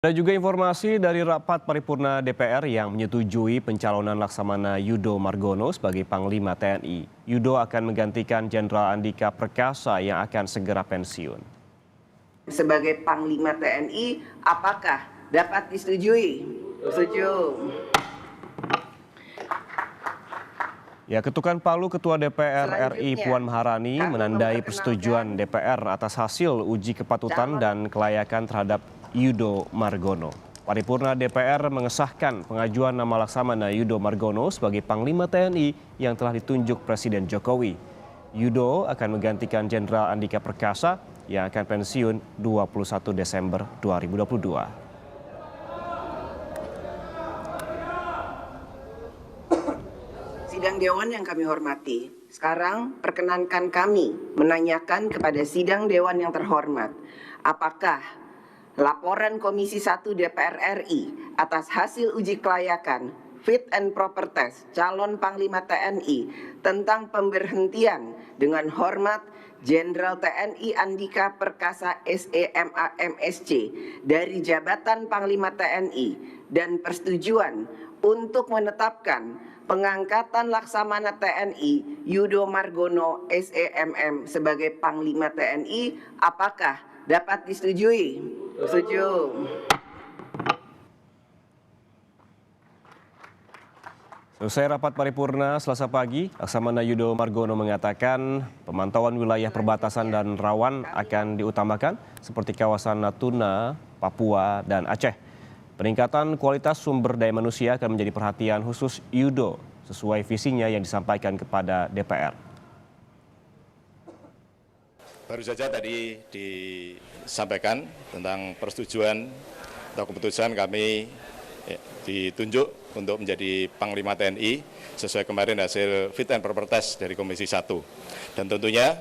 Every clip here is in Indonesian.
Ada juga informasi dari rapat paripurna DPR yang menyetujui pencalonan Laksamana Yudo Margono sebagai Panglima TNI. Yudo akan menggantikan Jenderal Andika Perkasa yang akan segera pensiun. Sebagai Panglima TNI, apakah dapat disetujui? Setuju. Ya, ketukan palu Ketua DPR RI Puan Maharani menandai persetujuan DPR atas hasil uji kepatutan dan kelayakan terhadap Yudo Margono. Paripurna DPR mengesahkan pengajuan nama Laksamana Yudo Margono sebagai Panglima TNI yang telah ditunjuk Presiden Jokowi. Yudo akan menggantikan Jenderal Andika Perkasa yang akan pensiun 21 Desember 2022. Sidang Dewan yang kami hormati, sekarang perkenankan kami menanyakan kepada Sidang Dewan yang terhormat, apakah laporan Komisi 1 DPR RI atas hasil uji kelayakan fit and proper test calon Panglima TNI tentang pemberhentian dengan hormat Jenderal TNI Andika Perkasa SEMA MSC dari jabatan Panglima TNI dan persetujuan untuk menetapkan pengangkatan Laksamana TNI Yudo Margono SEMM sebagai Panglima TNI, apakah dapat disetujui? Setuju. Selesai rapat paripurna Selasa pagi, Laksamana Yudo Margono mengatakan pemantauan wilayah perbatasan dan rawan akan diutamakan seperti kawasan Natuna, Papua, dan Aceh. Peningkatan kualitas sumber daya manusia akan menjadi perhatian khusus Yudo sesuai visinya yang disampaikan kepada DPR. Baru saja tadi disampaikan tentang persetujuan atau keputusan kami ditunjuk untuk menjadi Panglima TNI sesuai kemarin hasil fit and proper test dari Komisi 1. Dan tentunya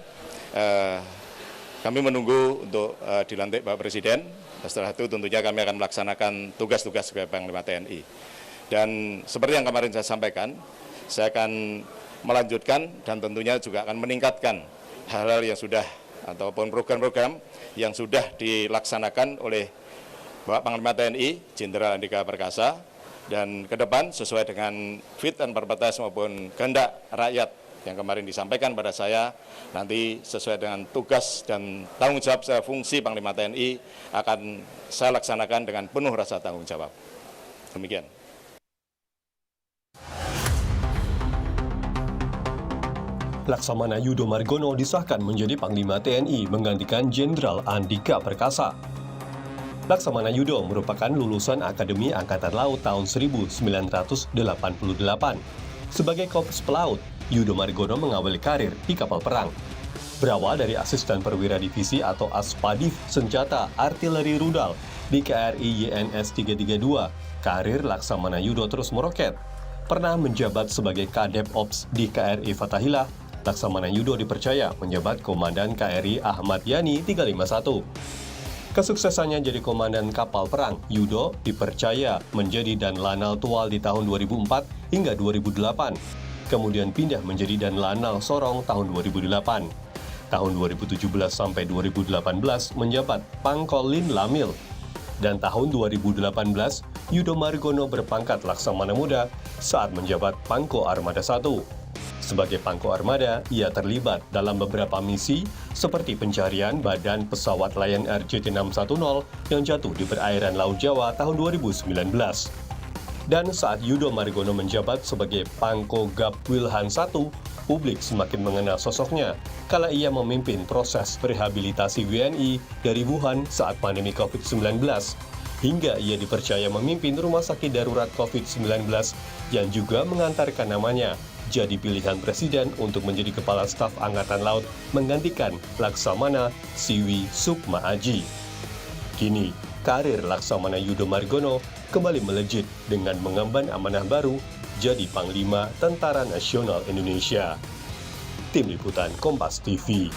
kami menunggu untuk dilantik Bapak Presiden. Setelah itu tentunya kami akan melaksanakan tugas-tugas sebagai Panglima TNI. Dan seperti yang kemarin saya sampaikan, saya akan melanjutkan dan tentunya juga akan meningkatkan hal-hal yang sudah ataupun program-program yang sudah dilaksanakan oleh Bapak Panglima TNI, Jenderal Andika Perkasa, dan ke depan sesuai dengan fit and proper test maupun kehendak rakyat yang kemarin disampaikan pada saya, nanti sesuai dengan tugas dan tanggung jawab saya fungsi Panglima TNI akan saya laksanakan dengan penuh rasa tanggung jawab. Demikian. Laksamana Yudo Margono disahkan menjadi Panglima TNI menggantikan Jenderal Andika Perkasa. Laksamana Yudo merupakan lulusan Akademi Angkatan Laut tahun 1988. Sebagai korps pelaut, Yudo Margono mengawali karir di kapal perang. Berawal dari asisten perwira divisi atau Aspadif Senjata Artileri Rudal di KRI YNS 332, karir Laksamana Yudo terus meroket. Pernah menjabat sebagai Kadep Ops di KRI Fathahillah, Laksamana Yudo dipercaya menjabat Komandan KRI Ahmad Yani 351. Kesuksesannya jadi komandan kapal perang, Yudo dipercaya menjadi Dan Lanal Tual di tahun 2004 hingga 2008. Kemudian pindah menjadi Dan Lanal Sorong tahun 2008. Tahun 2017 sampai 2018 menjabat Pangkolin Lamil. Dan tahun 2018, Yudo Margono berpangkat Laksamana Muda saat menjabat Pangko Armada 1. Sebagai Pangko Armada, ia terlibat dalam beberapa misi seperti pencarian badan pesawat Lion Air JT610 yang jatuh di perairan Laut Jawa tahun 2019. Dan saat Yudo Margono menjabat sebagai Pangko Gap Wilhan 1, publik semakin mengenal sosoknya kala ia memimpin proses rehabilitasi WNI dari Wuhan saat pandemi COVID-19. Hingga ia dipercaya memimpin rumah sakit darurat COVID-19 yang juga mengantarkan namanya jadi pilihan Presiden untuk menjadi Kepala Staf Angkatan Laut menggantikan Laksamana Siwi Sukma Aji. Kini, karir Laksamana Yudo Margono kembali melejit dengan mengemban amanah baru jadi Panglima Tentara Nasional Indonesia. Tim Liputan Kompas TV.